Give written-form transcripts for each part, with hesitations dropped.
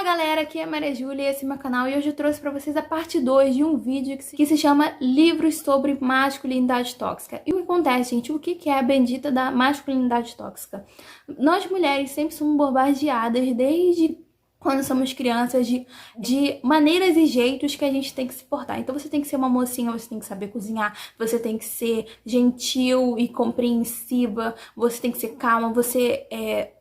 Fala galera, aqui é a Maria Júlia e esse é meu canal e hoje eu trouxe pra vocês a parte 2 de um vídeo que se chama Livros sobre Masculinidade Tóxica. E o que acontece, gente? O que é a bendita da masculinidade tóxica? Nós mulheres sempre somos bombardeadas desde quando somos crianças de maneiras e jeitos que a gente tem que se portar. Então você tem que ser uma mocinha, você tem que saber cozinhar, você tem que ser gentil e compreensiva, você tem que ser calma,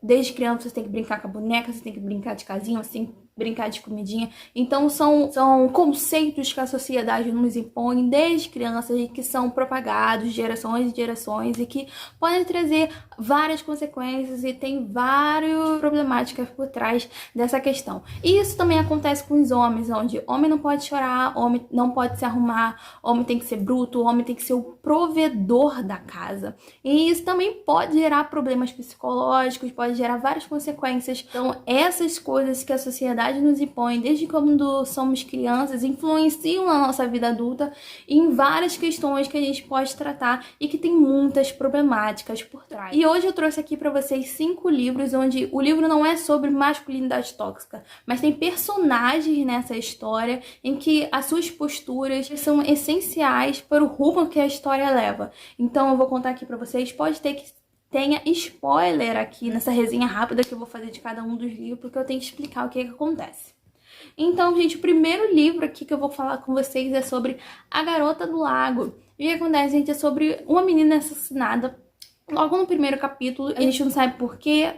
desde criança você tem que brincar com a boneca, você tem que brincar de casinha, você tem que brincar de comidinha. Então são conceitos que a sociedade nos impõe desde crianças e que são propagados de gerações e gerações e que podem trazer várias consequências e tem várias problemáticas por trás dessa questão. E isso também acontece com os homens, onde homem não pode chorar, homem não pode se arrumar, homem tem que ser bruto, homem tem que ser o provedor da casa. E isso também pode gerar problemas psicológicos, pode gerar várias consequências. Então essas coisas que a sociedade nos impõe desde quando somos crianças influenciam na nossa vida adulta em várias questões que a gente pode tratar e que tem muitas problemáticas por trás. E hoje eu trouxe aqui para vocês 5 livros onde o livro não é sobre masculinidade tóxica, mas tem personagens nessa história em que as suas posturas são essenciais para o rumo que a história leva. Então eu vou contar aqui para vocês, pode ter que tenha spoiler aqui nessa resenha rápida que eu vou fazer de cada um dos livros, porque eu tenho que explicar o que acontece. Então, gente, o primeiro livro aqui que eu vou falar com vocês é sobre A Garota do Lago. E o que acontece, gente, é sobre uma menina assassinada. Logo no primeiro capítulo, a gente não sabe porquê,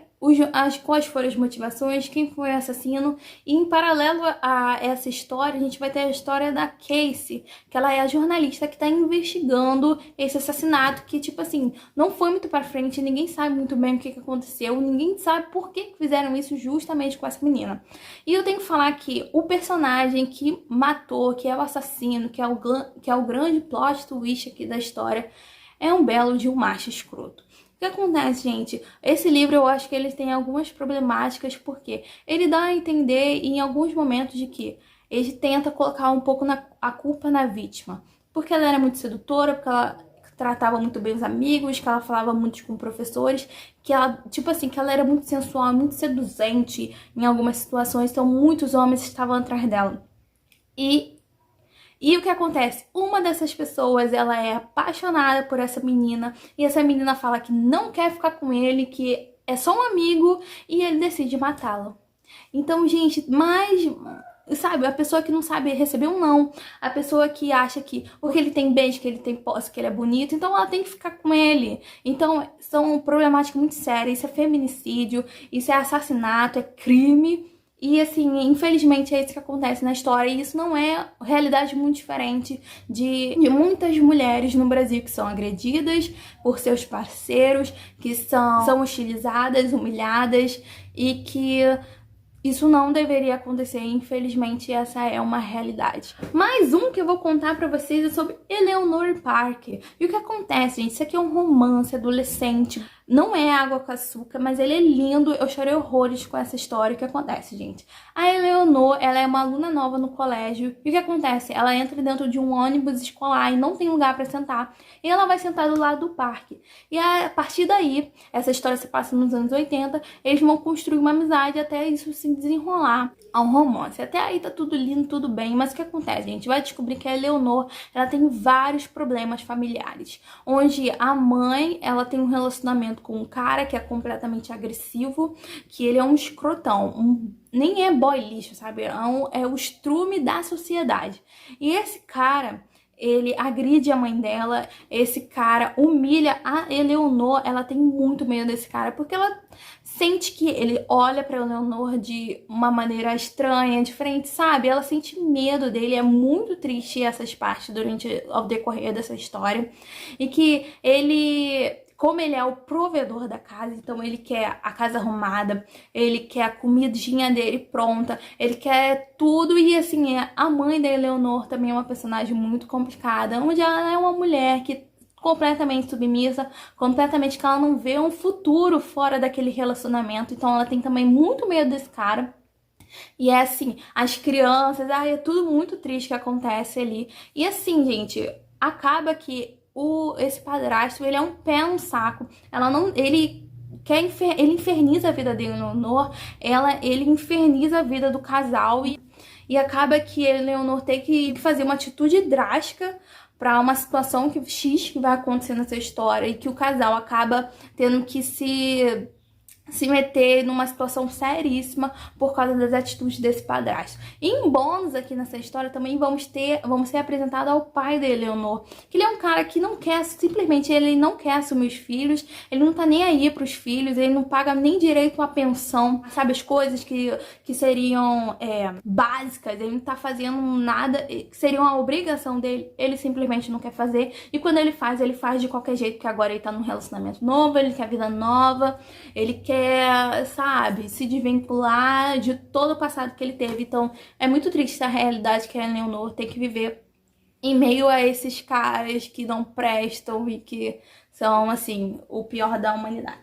quais foram as motivações, quem foi o assassino. E em paralelo a essa história, a gente vai ter a história da Casey, que ela é a jornalista que tá investigando esse assassinato, que, tipo assim, não foi muito pra frente, ninguém sabe muito bem o que aconteceu, ninguém sabe por que fizeram isso justamente com essa menina. E eu tenho que falar que o personagem que matou, que é o assassino, que é o grande plot twist aqui da história, é um belo de um macho escroto. O que acontece, gente? Esse livro eu acho que ele tem algumas problemáticas porque ele dá a entender em alguns momentos de que ele tenta colocar um pouco a culpa na vítima. Porque ela era muito sedutora, porque ela tratava muito bem os amigos, que ela falava muito com professores, que ela, tipo assim, que ela era muito sensual, muito seduzente em algumas situações, então muitos homens estavam atrás dela. E o que acontece? Uma dessas pessoas, ela é apaixonada por essa menina e essa menina fala que não quer ficar com ele, que é só um amigo e ele decide matá-la. Então, gente, sabe, a pessoa que não sabe receber um não, a pessoa que acha que porque ele tem beijo, que ele tem posse, que ele é bonito, então ela tem que ficar com ele. Então, são problemáticas muito sérias, isso é feminicídio, isso é assassinato, é crime. E assim, infelizmente é isso que acontece na história e isso não é realidade muito diferente de muitas mulheres no Brasil que são agredidas por seus parceiros, que são hostilizadas, humilhadas e que isso não deveria acontecer, infelizmente essa é uma realidade. Mais um que eu vou contar pra vocês é sobre Eleanor Parker. E o que acontece, gente? Isso aqui é um romance adolescente. Não é Água com Açúcar, mas ele é lindo. Eu chorei horrores com essa história. O que acontece, gente? A Eleanor, ela é uma aluna nova no colégio. E o que acontece? Ela entra dentro de um ônibus escolar e não tem lugar pra sentar. E ela vai sentar do lado do parque. E a partir daí, essa história se passa nos anos 80, eles vão construir uma amizade até isso se desenrolar a um romance. Até aí tá tudo lindo, tudo bem. Mas o que acontece, gente? A gente vai descobrir que a Eleanor, ela tem vários problemas familiares. Onde a mãe, ela tem um relacionamento com um cara que é completamente agressivo, que ele é um escrotão, nem é boy lixo, sabe? É o estrume da sociedade. E esse cara, ele agride a mãe dela, esse cara humilha a Eleanor, ela tem muito medo desse cara, porque ela sente que ele olha pra Eleanor de uma maneira estranha, diferente, sabe? Ela sente medo dele, é muito triste essas partes ao decorrer dessa história. E que como ele é o provedor da casa, então ele quer a casa arrumada, ele quer a comidinha dele pronta, ele quer tudo. E assim, a mãe da Eleanor também é uma personagem muito complicada, onde ela é uma mulher que completamente submissa, completamente que ela não vê um futuro fora daquele relacionamento, então ela tem também muito medo desse cara. E é assim, as crianças, é tudo muito triste que acontece ali. E assim, gente, acaba que esse padrasto, ele é um pé no saco. Ele ele inferniza a vida da Eleanor, ele inferniza a vida do casal e acaba que a Eleanor tem que fazer uma atitude drástica para uma situação X que vai acontecer nessa história e que o casal acaba tendo que se meter numa situação seríssima por causa das atitudes desse padrasto. E em bônus aqui nessa história também vamos ser apresentado ao pai da Eleanor, que ele é um cara que não quer, simplesmente ele não quer assumir os filhos, ele não tá nem aí pros filhos, ele não paga nem direito a pensão, sabe, as coisas que seriam básicas, ele não tá fazendo nada que seria uma obrigação dele, ele simplesmente não quer fazer, e quando ele faz de qualquer jeito, porque agora ele tá num relacionamento novo, ele quer vida nova, ele quer, sabe, se desvincular de todo o passado que ele teve. Então é muito triste a realidade que a Eleanor tem que viver em meio a esses caras que não prestam e que são, assim, o pior da humanidade.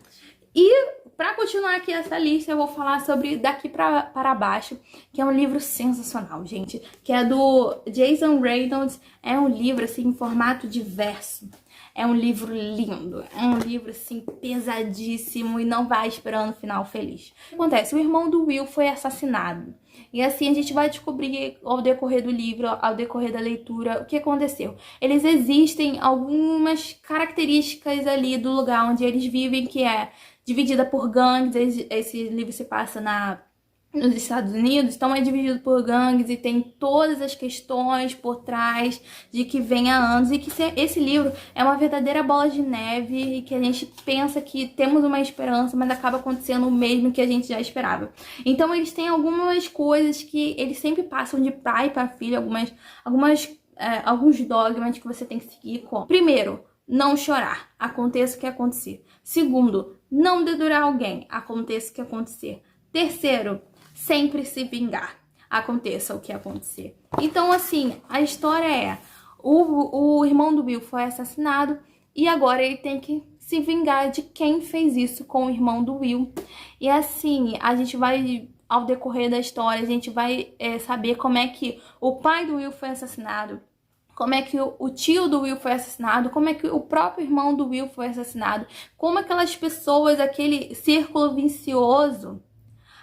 E pra continuar aqui essa lista, eu vou falar sobre Daqui para Baixo, que é um livro sensacional, gente, que é do Jason Reynolds. É um livro, assim, em formato de verso. É um livro lindo, é um livro, assim, pesadíssimo e não vai esperando o final feliz. O que acontece? O irmão do Will foi assassinado. E assim a gente vai descobrir ao decorrer do livro, ao decorrer da leitura, o que aconteceu. Existem algumas características ali do lugar onde eles vivem, que é dividida por gangues. Esse livro se passa nos Estados Unidos, então é dividido por gangues e tem todas as questões por trás de que vem há anos, e que esse livro é uma verdadeira bola de neve e que a gente pensa que temos uma esperança, mas acaba acontecendo o mesmo que a gente já esperava. Então eles têm algumas coisas que eles sempre passam de pai para filho, alguns dogmas que você tem que seguir com. Primeiro, não chorar, aconteça o que acontecer. Segundo, não dedurar alguém, aconteça o que acontecer. Terceiro, sempre se vingar, aconteça o que acontecer. Então, assim, a história é: o irmão do Will foi assassinado e agora ele tem que se vingar de quem fez isso com o irmão do Will. E assim, a gente vai, ao decorrer da história, a gente vai saber como é que o pai do Will foi assassinado, como é que o tio do Will foi assassinado, como é que o próprio irmão do Will foi assassinado, como aquelas pessoas, aquele círculo vicioso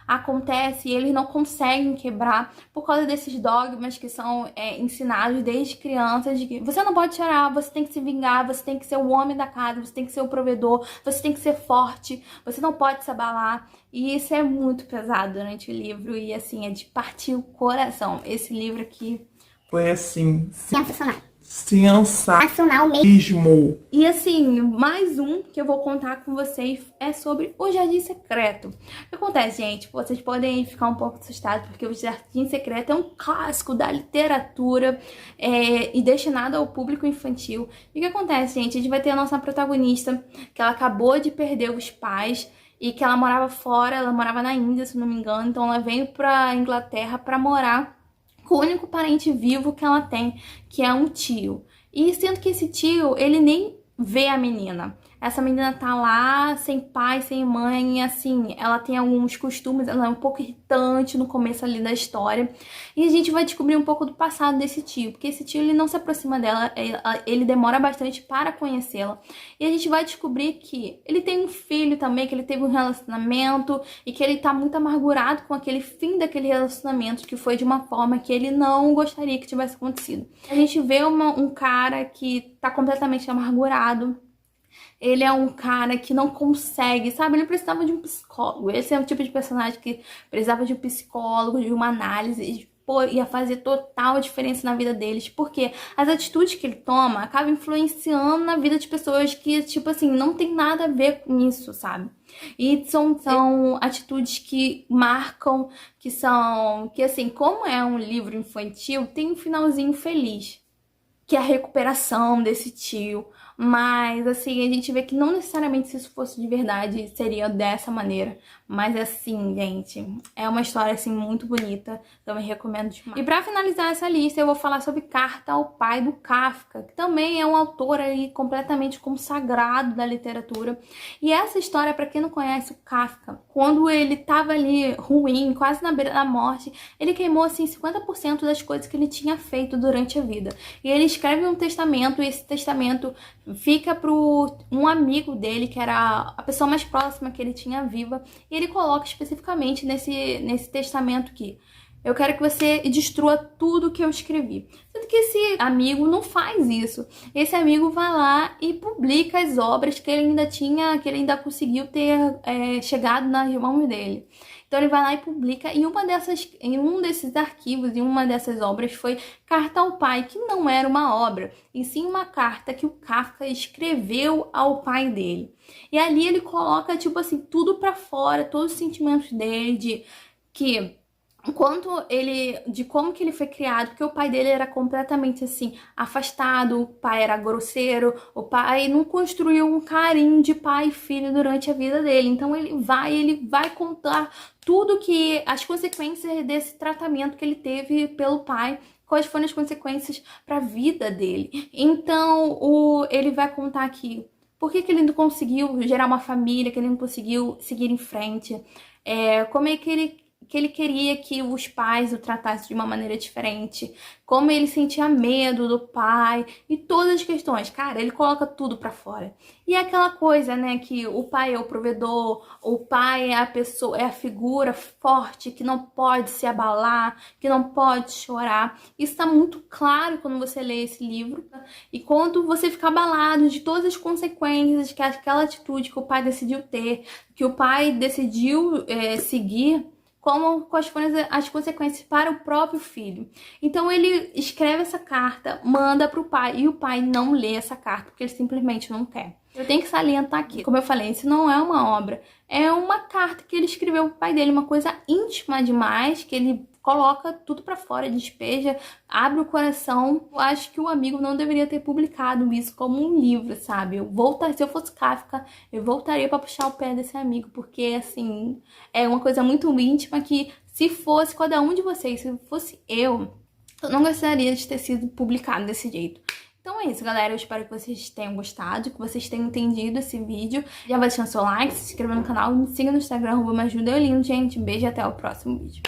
acontece e eles não conseguem quebrar por causa desses dogmas que são ensinados desde crianças, de que você não pode chorar, você tem que se vingar, você tem que ser o homem da casa, você tem que ser o provedor, você tem que ser forte, você não pode se abalar. E isso é muito pesado durante o livro e assim, é de partir o coração. Esse livro aqui foi assim, sensacional. Sensacional mesmo. E assim, mais um que eu vou contar com vocês é sobre O Jardim Secreto. O que acontece, gente? Vocês podem ficar um pouco assustados, porque O Jardim Secreto é um clássico da literatura e destinado ao público infantil. E o que acontece, gente? A gente vai ter a nossa protagonista, que ela acabou de perder os pais e que ela morava fora, ela morava na Índia, se não me engano, então ela veio pra Inglaterra pra morar com o único parente vivo que ela tem, que é um tio. E sendo que esse tio, ele nem vê a menina. Essa menina tá lá, sem pai, sem mãe, assim, ela tem alguns costumes, ela é um pouco irritante no começo ali da história. E a gente vai descobrir um pouco do passado desse tio, porque esse tio, ele não se aproxima dela, ele demora bastante para conhecê-la. E a gente vai descobrir que ele tem um filho também, que ele teve um relacionamento e que ele tá muito amargurado com aquele fim daquele relacionamento, que foi de uma forma que ele não gostaria que tivesse acontecido. A gente vê um cara que tá completamente amargurado. Ele é um cara que não consegue, sabe? Ele precisava de um psicólogo. Esse é o tipo de personagem que precisava de um psicólogo, de uma análise. Pô, ia fazer total diferença na vida deles. Porque as atitudes que ele toma acabam influenciando na vida de pessoas que, tipo assim, não tem nada a ver com isso, sabe? E são atitudes que marcam, que assim, como é um livro infantil, tem um finalzinho feliz, que é a recuperação desse tio. Mas, assim, a gente vê que não necessariamente se isso fosse de verdade seria dessa maneira. Mas assim, gente, é uma história assim muito bonita, também recomendo demais. E pra finalizar essa lista, eu vou falar sobre Carta ao Pai, do Kafka, que também é um autor aí completamente consagrado da literatura. E essa história, pra quem não conhece o Kafka, quando ele tava ali ruim, quase na beira da morte, ele queimou assim 50% das coisas que ele tinha feito durante a vida. E ele escreve um testamento, e esse testamento fica pro um amigo dele, que era a pessoa mais próxima que ele tinha viva, e ele coloca especificamente nesse testamento que eu quero que você destrua tudo que eu escrevi. Sendo que esse amigo não faz isso. Esse amigo vai lá e publica as obras que ele ainda conseguiu ter chegado nas mãos dele. Então ele vai lá e publica, e em um desses arquivos, em uma dessas obras, foi Carta ao Pai, que não era uma obra, e sim uma carta que o Kafka escreveu ao pai dele. E ali ele coloca, tipo assim, tudo pra fora, todos os sentimentos dele, de como que ele foi criado, porque o pai dele era completamente assim, afastado, o pai era grosseiro, o pai não construiu um carinho de pai e filho durante a vida dele. Então ele vai contar tudo que as consequências desse tratamento que ele teve pelo pai, quais foram as consequências para a vida dele. Então ele vai contar aqui por que ele não conseguiu gerar uma família, que ele não conseguiu seguir em frente, como é que ele queria que os pais o tratassem de uma maneira diferente, como ele sentia medo do pai e todas as questões. Cara, ele coloca tudo pra fora. E é aquela coisa, né, que o pai é o provedor, o pai é a pessoa, é a figura forte que não pode se abalar, que não pode chorar. Isso tá muito claro quando você lê esse livro. E quando você fica abalado de todas as consequências que aquela atitude que o pai decidiu ter, que o pai decidiu seguir, quais foram as consequências para o próprio filho. Então ele escreve essa carta, manda para o pai, e o pai não lê essa carta porque ele simplesmente não quer. Eu tenho que salientar aqui, como eu falei, isso não é uma obra, é uma carta que ele escreveu pro pai dele, uma coisa íntima demais, que ele coloca tudo pra fora, despeja, abre o coração. Eu acho que o amigo não deveria ter publicado isso como um livro, sabe? Se eu fosse Kafka, eu voltaria pra puxar o pé desse amigo, porque, assim, é uma coisa muito íntima que, se fosse cada um de vocês, se fosse eu não gostaria de ter sido publicado desse jeito. Então é isso, galera. Eu espero que vocês tenham gostado, que vocês tenham entendido esse vídeo. Já vai deixando seu like, se inscrever no canal, me siga no Instagram, @majudeolindo, gente. Um beijo e até o próximo vídeo.